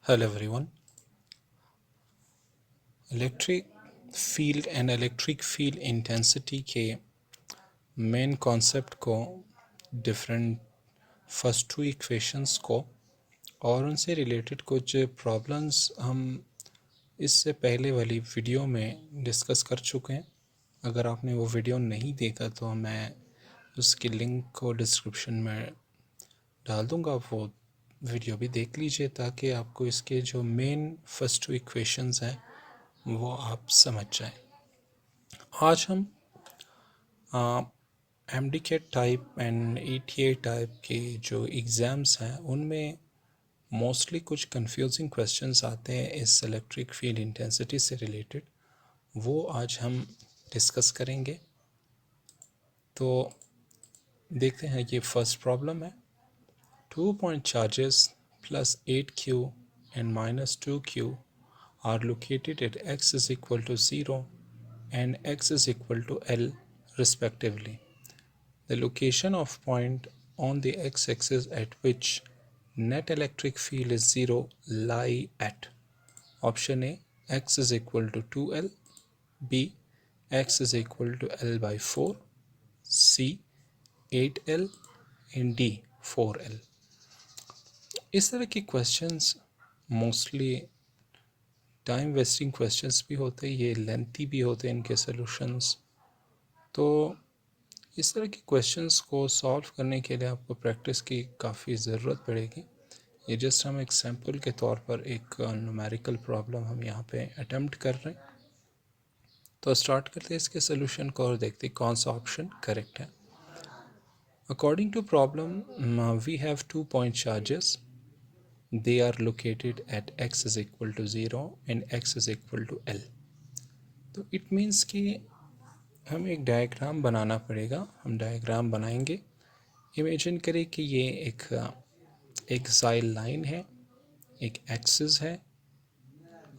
Hello everyone. Electric field and electric field intensity के main concept को, different first two equations को और उनसे रिलेटेड कुछ प्रॉब्लम्स हम इससे पहले वाली वीडियो में डिस्कस कर चुके हैं। अगर आपने वो वीडियो नहीं देखा तो मैं उसकी लिंक को डिस्क्रिप्शन में डाल दूँगा, वो वीडियो भी देख लीजिए ताकि आपको इसके जो मेन फर्स्ट टू इक्वेशंस हैं वो आप समझ जाएं। आज हम MDK type and ETA type के जो एग्ज़ाम्स हैं उनमें मोस्टली कुछ कंफ्यूजिंग क्वेश्चंस आते हैं इस इलेक्ट्रिक फील्ड इंटेंसिटी से रिलेटेड, वो आज हम डिस्कस करेंगे। तो देखते हैं, ये फर्स्ट प्रॉब्लम है। 2 point charges plus 8Q and minus 2Q are located at x is equal to 0 and x is equal to L respectively. The location of point on the x-axis at which net electric field is 0 lie at option A, x is equal to 2L, B, x is equal to L by 4, C, 8L and D, 4L. इस तरह के questions mostly time wasting questions भी होते हैं, ये lengthy भी होते हैं इनके सॉल्यूशंस। तो इस तरह के क्वेश्चंस को सॉल्व करने के लिए आपको प्रैक्टिस की काफ़ी ज़रूरत पड़ेगी। ये जस्ट हम एक सैम्पल के तौर पर एक न्यूमेरिकल प्रॉब्लम हम यहाँ पे अटेम्प्ट कर रहे हैं। तो स्टार्ट करते हैं इसके सोल्यूशन को और देखते हैं कौन सा ऑप्शन करेक्ट है। According to problem we have 2 point charges, they are located at x is equal to 0 and x is equal to L. तो इट मीन्स कि हम एक डायग्राम बनाना पड़ेगा। हम डायग्राम बनाएंगे। इमेजिन करें कि ये एक साइल लाइन है, एक एक्सिस है,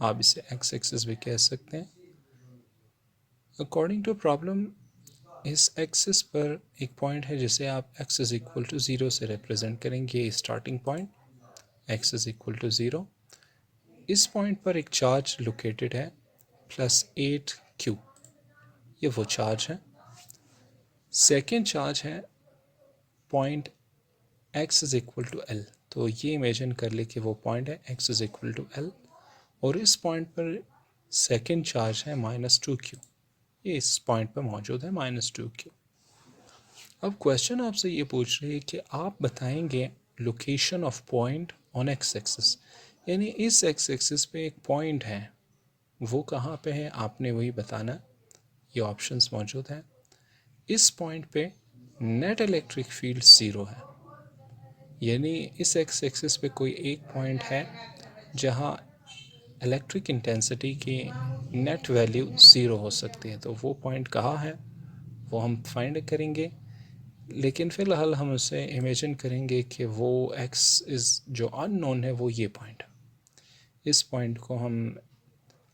आप इसे एक्स एक्सिस भी कह सकते हैं। अकॉर्डिंग टू प्रॉब्लम इस एक्सिस पर एक पॉइंट है जिसे आप x इज इक्वल टू 0 से रिप्रेजेंट करेंगे। Starting point x is equal to 0। इस पॉइंट पर एक चार्ज लोकेटेड है प्लस 8Q, ये वो चार्ज है। सेकेंड चार्ज है point x is equal to L, तो ये इमेजिन कर ले कि वो पॉइंट है x is equal to L और इस पॉइंट पर सेकेंड चार्ज है -2Q, ये इस पॉइंट पर मौजूद है -2Q। अब क्वेश्चन आपसे ये पूछ रही है कि आप बताएंगे location of point on x axis, यानी इस एक्स एक्सिस पे एक पॉइंट है, वो कहाँ पे है आपने वही बताना। ये ऑप्शंस मौजूद हैं। इस पॉइंट पे नेट इलेक्ट्रिक फील्ड 0 है, यानी इस एक्स एक्सिस पे कोई एक पॉइंट है जहाँ इलेक्ट्रिक इंटेंसिटी की नेट वैल्यू 0 हो सकती है। तो वो पॉइंट कहाँ है वो हम फाइंड करेंगे, लेकिन फ़िलहाल हम उसे इमेजिन करेंगे कि वो एक्स इज़ जो अननोन है वो ये पॉइंट है। इस पॉइंट को हम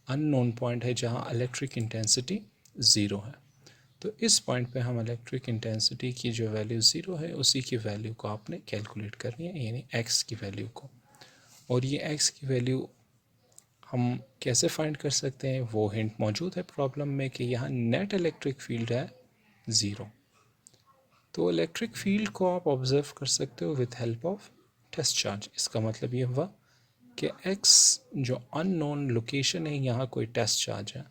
अननोन पॉइंट है जहाँ इलेक्ट्रिक इंटेंसिटी 0 है। तो इस पॉइंट पे हम इलेक्ट्रिक इंटेंसिटी की जो वैल्यू 0 है उसी की वैल्यू को आपने कैलकुलेट करनी है, यानी एक्स की वैल्यू को। और ये एक्स की वैल्यू हम कैसे फाइंड कर सकते हैं, वो हिंट मौजूद है प्रॉब्लम में कि यहाँ नेट इलेक्ट्रिक फील्ड है 0। तो इलेक्ट्रिक फील्ड को आप ऑब्जर्व कर सकते हो with help of test charge. इसका मतलब ये हुआ कि x जो अननोन लोकेशन है यहाँ कोई टेस्ट चार्ज है,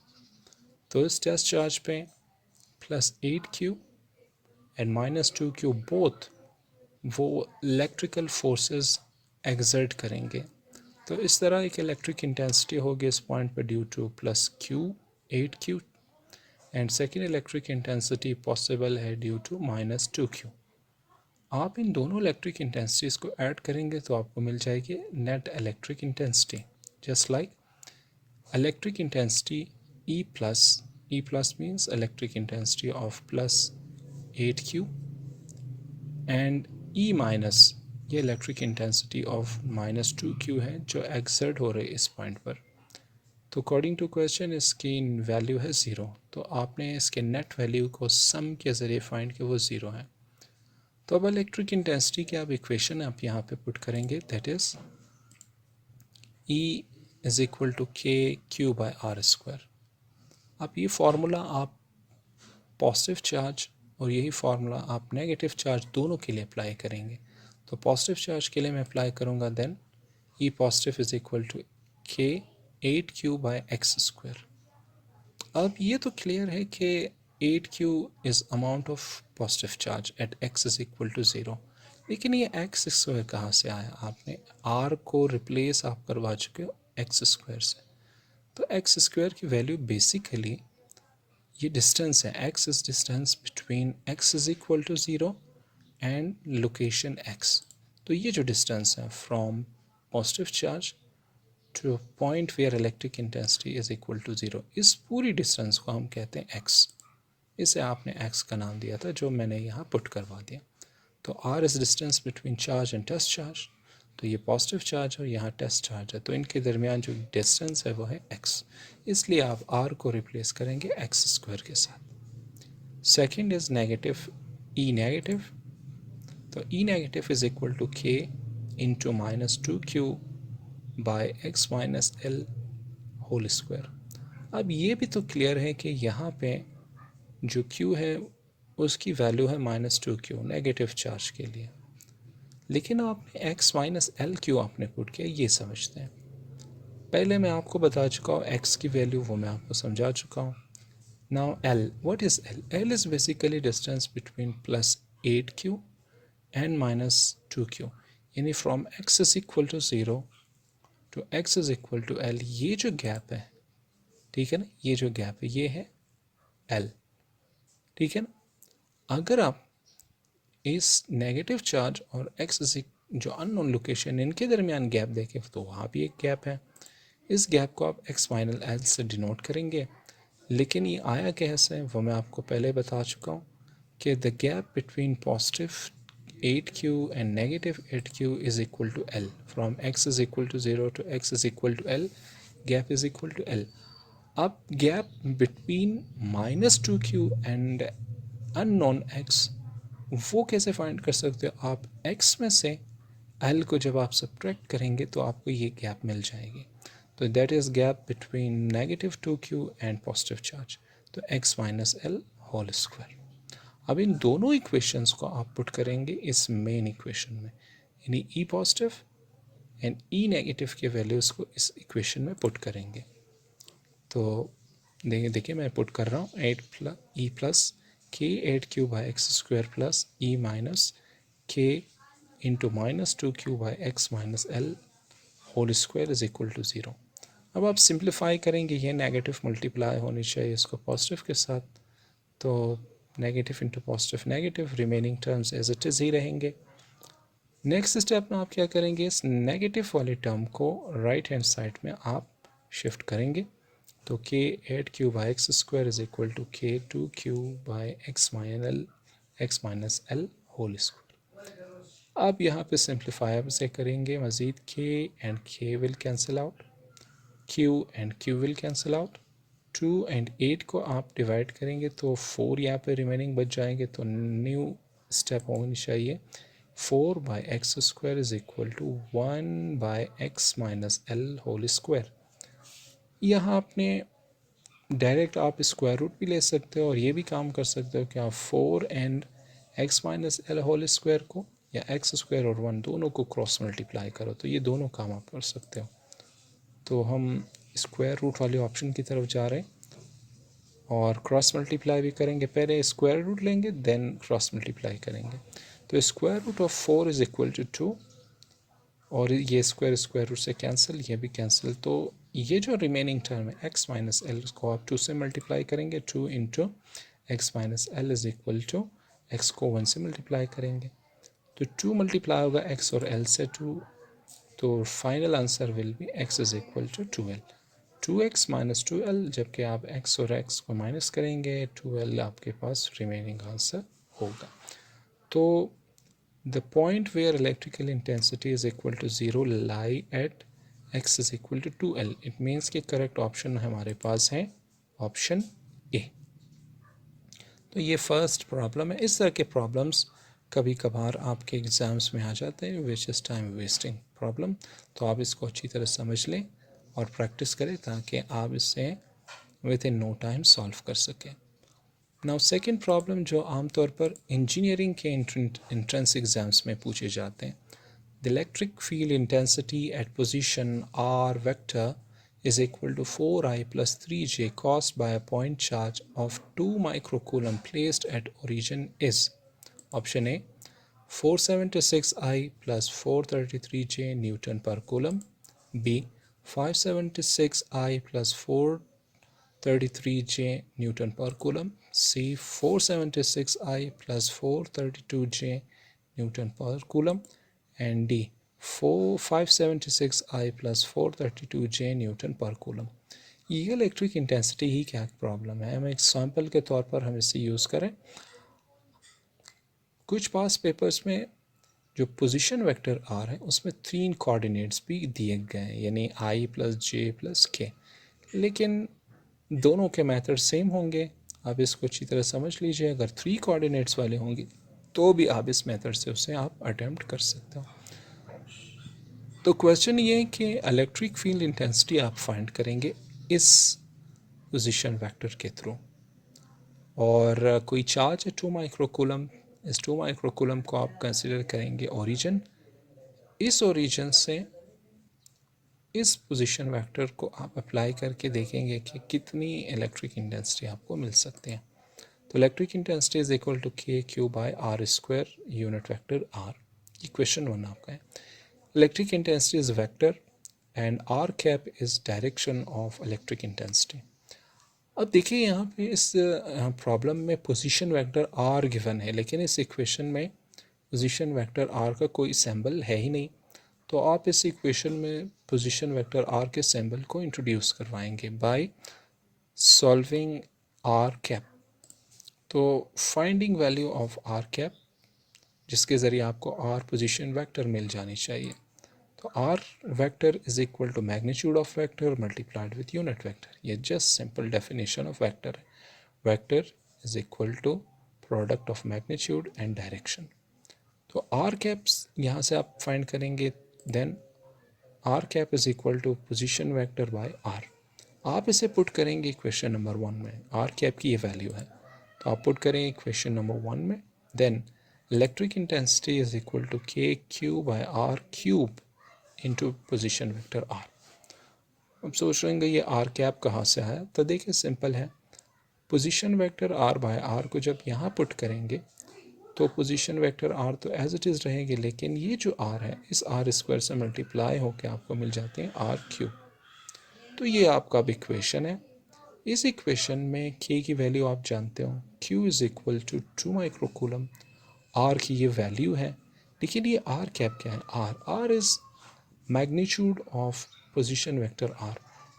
तो इस टेस्ट चार्ज पे plus 8Q and -2Q both वो इलेक्ट्रिकल फोर्सेस एक्सर्ट करेंगे। तो इस तरह एक इलेक्ट्रिक इंटेंसिटी होगी इस पॉइंट पर due two plus Q 8Q and second electric intensity possible है ड्यू टू -2Q। आप इन दोनों इलेक्ट्रिक इंटेंसिटीज़ को ऐड करेंगे तो आपको मिल जाएगी net electric intensity. Just like electric intensity E plus means electric intensity of plus 8Q and E minus ये electric intensity of -2Q है जो एक्सर्ट हो रही है इस पॉइंट पर। तो अकॉर्डिंग टू क्वेश्चन इसकी वैल्यू है 0, तो आपने इसके नेट वैल्यू को सम के ज़रिए फाइंड कि वो 0 है। तो अब इलेक्ट्रिक इंटेंसिटी की आप इक्वेशन आप यहाँ पे पुट करेंगे, that is E is equal to k q by r square. अब ये फार्मूला आप पॉजिटिव चार्ज और यही फार्मूला आप नेगेटिव चार्ज दोनों के लिए अप्लाई करेंगे। तो पॉजिटिव चार्ज के लिए मैं अप्लाई करूँगा, then E positive is equal to k 8q bye x square. अब ये तो क्लियर है कि 8q is amount of positive charge at x is equal to 0, लेकिन ये एक्स स्क्वायर कहाँ से आया? आपने r को रिप्लेस आप करवा चुके हो एक्स स्क्वायर से। तो एक्स स्क्वायर की वैल्यू बेसिकली ये डिस्टेंस है, x is distance between x is equal to 0 and location x। तो ये जो डिस्टेंस है from positive charge to point where electric intensity is equal to 0, इस पूरी डिस्टेंस को हम कहते हैं x। इसे आपने x का नाम दिया था जो मैंने यहाँ पुट करवा दिया। तो r is distance between charge and test charge, तो ये पॉजिटिव चार्ज और यहाँ टेस्ट चार्ज है, तो इनके दरमियान जो डिस्टेंस है वो है x, इसलिए आप r को रिप्लेस करेंगे एक्स स्क्वायर के साथ। Second is negative E negative, तो E negative is equal to k into -2q by x minus L whole square. अब ये भी तो क्लियर है कि यहाँ पे जो q है उसकी वैल्यू है -2q नेगेटिव चार्ज के लिए, लेकिन आपने x माइनस एल क्यों आपने पुट किया ये समझते हैं। पहले मैं आपको बता चुका हूँ x की वैल्यू, वो मैं आपको समझा चुका हूँ। Now l, what is l? l is basically distance between +8q and -2q, यानी from x is equal to 0 to x is equal to l, ये जो गैप है, ठीक है ना, ये जो गैप है ये है l, ठीक है ना। अगर आप इस नेगेटिव चार्ज और x जो अननोन लोकेशन इनके दरमियान गैप देखें तो वहाँ भी एक गैप है। इस गैप को आप x माइनस एल से डिनोट करेंगे, लेकिन ये आया कैसे वो मैं आपको पहले बता चुका हूँ कि the gap between positive 8q and negative 8q is equal to l, from x is equal to 0 to x is equal to l, gap is equal to l। अब gap between -2q and unknown x वो कैसे find कर सकते हो? आप x में से l को जब आप सब्ट्रैक्ट करेंगे तो आपको ये गैप मिल जाएगी, तो that is gap between -2q and positive charge, तो x minus L whole square. अब इन दोनों इक्वेशंस को आप पुट करेंगे इस मेन इक्वेशन में, यानी ई पॉजिटिव एंड ई नेगेटिव के वैल्यूज़ को इस इक्वेशन में पुट करेंगे। तो देखिए मैं पुट कर रहा हूँ 8 plus k 8q by x square plus e minus k into -2q by x minus L whole square is equal to 0। अब आप सिंप्लीफाई करेंगे, ये नेगेटिव मल्टीप्लाई होनी चाहिए इसको पॉजिटिव के साथ, तो negative into positive negative, remaining terms as it is ही रहेंगे। नेक्स्ट स्टेप में आप क्या करेंगे, इस नेगेटिव वाली टर्म को राइट हैंड साइड में आप शिफ्ट करेंगे, तो k 8q by x square is equal to k 2q by x minus L whole square. अब यहाँ पे सिंप्लीफाई से करेंगे मज़ीद, के एंड के will cancel out, q and q will cancel out, 2 and 8 को आप डिवाइड करेंगे तो 4 यहाँ पे रिमेनिंग बच जाएंगे, तो न्यू स्टेप होनी चाहिए 4 by x square is equal to 1 by x minus L whole square. यहाँ आपने डायरेक्ट आप स्क्वायर रूट भी ले सकते हो और ये भी काम कर सकते हो कि आप 4 and x minus L whole square को या एक्स स्क्वायर और 1 दोनों को क्रॉस मल्टीप्लाई करो, तो ये दोनों काम आप कर सकते हो। तो हम स्क्वायर रूट वाले ऑप्शन की तरफ जा रहे हैं और क्रॉस मल्टीप्लाई भी करेंगे, पहले स्क्वायर रूट लेंगे देन क्रॉस मल्टीप्लाई करेंगे। तो square root of 4 is equal to 2 और ये स्क्वायर रूट से कैंसिल, ये भी कैंसिल, तो ये जो रिमेनिंग टर्म है एक्स माइनस एल को आप 2 से मल्टीप्लाई करेंगे, 2 into x minus L is equal to x को 1 से मल्टीप्लाई करेंगे, तो 2 मल्टीप्लाई होगा एक्स और एल से 2, तो final answer will be x is equal to 2l, 2x minus 2l, जबकि आप x और x को माइनस करेंगे 2l आपके पास रिमेनिंग आंसर होगा। तो the point where electrical intensity is equal to 0 lie at x is equal to 2l, it means कि correct option हमारे पास है ऑप्शन ए। तो ये फर्स्ट प्रॉब्लम है। इस तरह के प्रॉब्लम्स कभी कभार आपके एग्ज़ाम्स में आ जाते हैं which is time wasting problem, तो आप इसको अच्छी तरह समझ लें और प्रैक्टिस करें ताकि आप इसे within no time solve कर सकें। नाउ सेकंड प्रॉब्लम जो आमतौर पर इंजीनियरिंग के एंट्रेंस एग्ज़ाम्स में पूछे जाते हैं, the electric field intensity at position r vector is equal to 4i plus 3j caused by a point charge of 2 microcoulomb placed at origin is option A 476i plus 433j Newton per coulomb, B 576i plus 433j Newton per coulomb, C 476i plus 432j Newton per coulomb, and D 576i plus 432j Newton per coulomb। ये electric intensity ही क्या problem है, हम example के तौर पर हम इसे use करें। कुछ पास पेपर्स में जो पोजीशन वेक्टर आर है उसमें 3 कोऑर्डिनेट्स भी दिए गए हैं, यानी i प्लस जे प्लस के, लेकिन दोनों के मेथड सेम होंगे। आप इसको अच्छी तरह समझ लीजिए, अगर 3 कोऑर्डिनेट्स वाले होंगे तो भी आप इस मेथड से उसे आप अटेम्प्ट कर सकते हो। तो क्वेश्चन ये है कि इलेक्ट्रिक फील्ड इंटेंसिटी आप फाइंड करेंगे इस पोजीशन वेक्टर के थ्रू, और कोई चार्ज है 2 माइक्रोकूलम, इस 2 माइक्रोकूलम को आप कंसिडर करेंगे ओरिजिन, इस ओरिजिन से इस पोजीशन वेक्टर को आप अप्लाई करके देखेंगे कि कितनी इलेक्ट्रिक इंटेंसिटी आपको मिल सकती है। तो electric intensity is equal to k q by r square unit vector r. ये क्वेश्चन 1 आपका है। Electric intensity is vector and r cap is direction of electric intensity. अब देखिए यहाँ पे इस प्रॉब्लम में पोजीशन वेक्टर आर गिवन है, लेकिन इस इक्वेशन में पोजीशन वेक्टर आर का कोई सिंबल है ही नहीं, तो आप इस इक्वेशन में पोजीशन वेक्टर आर के सिंबल को इंट्रोड्यूस करवाएंगे बाय सॉल्विंग आर कैप। तो finding value of r cap, जिसके ज़रिए आपको आर पोजीशन वेक्टर मिल जानी चाहिए। तो r vector is equal to magnitude of vector multiplied with unit vector. ये just simple definition of vector है। Vector is equal to product of magnitude and direction. तो r caps यहाँ से आप find करेंगे, then r cap is equal to position vector by r. आप इसे put करेंगे इक्वेशन नंबर 1 में, आर कैप की ये वैल्यू है, तो आप पुट करेंगे इक्वेशन नंबर 1 में, then electric intensity is equal to k q by r cube into position vector r. अब सोच रहे हैं ये आर कैप कहाँ से आया, तो देखिए सिंपल है, position vector r by r को जब यहाँ पुट करेंगे तो पोजीशन वेक्टर आर तो एज इट इज़ रहेगी, लेकिन ये जो आर है इस आर स्क्वायर से मल्टीप्लाई होकर आपको मिल जाते हैं आर क्यूब। तो ये आपका अब इक्वेशन है। इस इक्वेशन में के की वैल्यू आप जानते हो, q is equal to 2 microcoulomb, r की ये वैल्यू है, लेकिन ये आर कैप क्या है, r is magnitude of position vector r,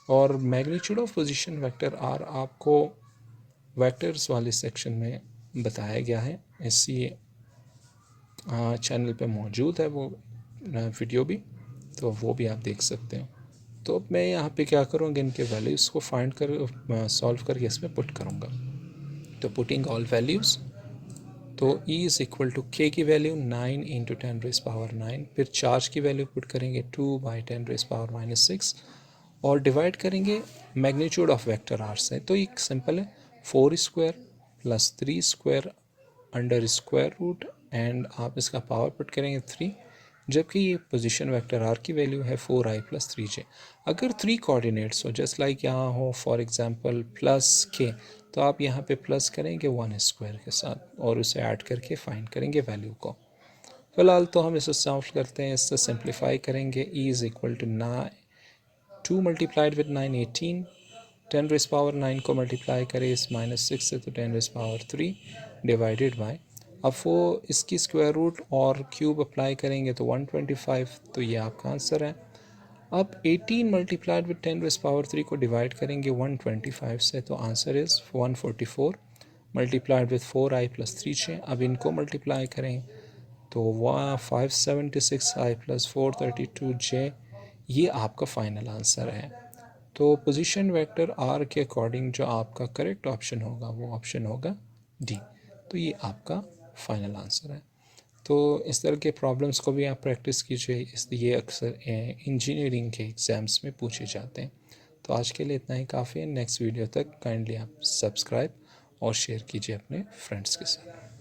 और magnitude of position vector r आपको वेक्टर्स वाले सेक्शन में बताया गया है, इसी चैनल पे मौजूद है वो वीडियो भी, तो वो भी आप देख सकते हो। तो अब मैं यहाँ पे क्या करूँगा, इनके वैल्यूज़ को फाइंड कर सॉल्व करके इसमें पुट करूँगा। तो पुटिंग ऑल वैल्यूज़, तो E इज़ इक्वल टू के की वैल्यू 9 इंटू 10 रेज़ पावर 9, फिर चार्ज की वैल्यू पुट करेंगे 2 बाई 10 रेज़ पावर -6, और डिवाइड करेंगे मैग्नीट्यूड ऑफ वेक्टर आर से। तो एक सिंपल है, 4 square plus 3 square under square root, and आप इसका पावर पुट करेंगे 3, जबकि ये पोजीशन वेक्टर आर की वैल्यू है 4i प्लस 3j। अगर 3 कोऑर्डिनेट्स हो, जस्ट लाइक यहाँ हो फॉर एग्जांपल प्लस के, तो आप यहाँ पे प्लस करेंगे 1 स्क्वायर के साथ और उसे ऐड करके फाइंड करेंगे वैल्यू को। फिलहाल तो हम इसे सॉल्व करते हैं, इससे सिंप्लीफाई करेंगे। E is equal to 2 multiplied with 9 18, 10 raise power 9 को मल्टीप्लाई करें इस -6 से, तो 10 रेज़ पावर 3 डिवाइडेड बाय, अब वो इसकी स्क्वायर रूट और क्यूब अप्लाई करेंगे तो 125, तो ये आपका आंसर है। अब 18 मल्टीप्लाइड विद 10 रेज़ पावर 3 को डिवाइड करेंगे 125 से, तो answer is 144 multiplied with 4i plus 3j। अब इनको मल्टीप्लाई करें तो 576i प्लस 432j, ये आपका फाइनल आंसर है। तो पोजीशन वेक्टर आर के अकॉर्डिंग जो आपका करेक्ट ऑप्शन होगा वो ऑप्शन होगा डी। तो ये आपका फाइनल आंसर है। तो इस तरह के प्रॉब्लम्स को भी आप प्रैक्टिस कीजिए, ये अक्सर इंजीनियरिंग के एग्ज़ाम्स में पूछे जाते हैं। तो आज के लिए इतना ही काफ़ी है। नेक्स्ट वीडियो तक काइंडली आप सब्सक्राइब और शेयर कीजिए अपने फ्रेंड्स के साथ।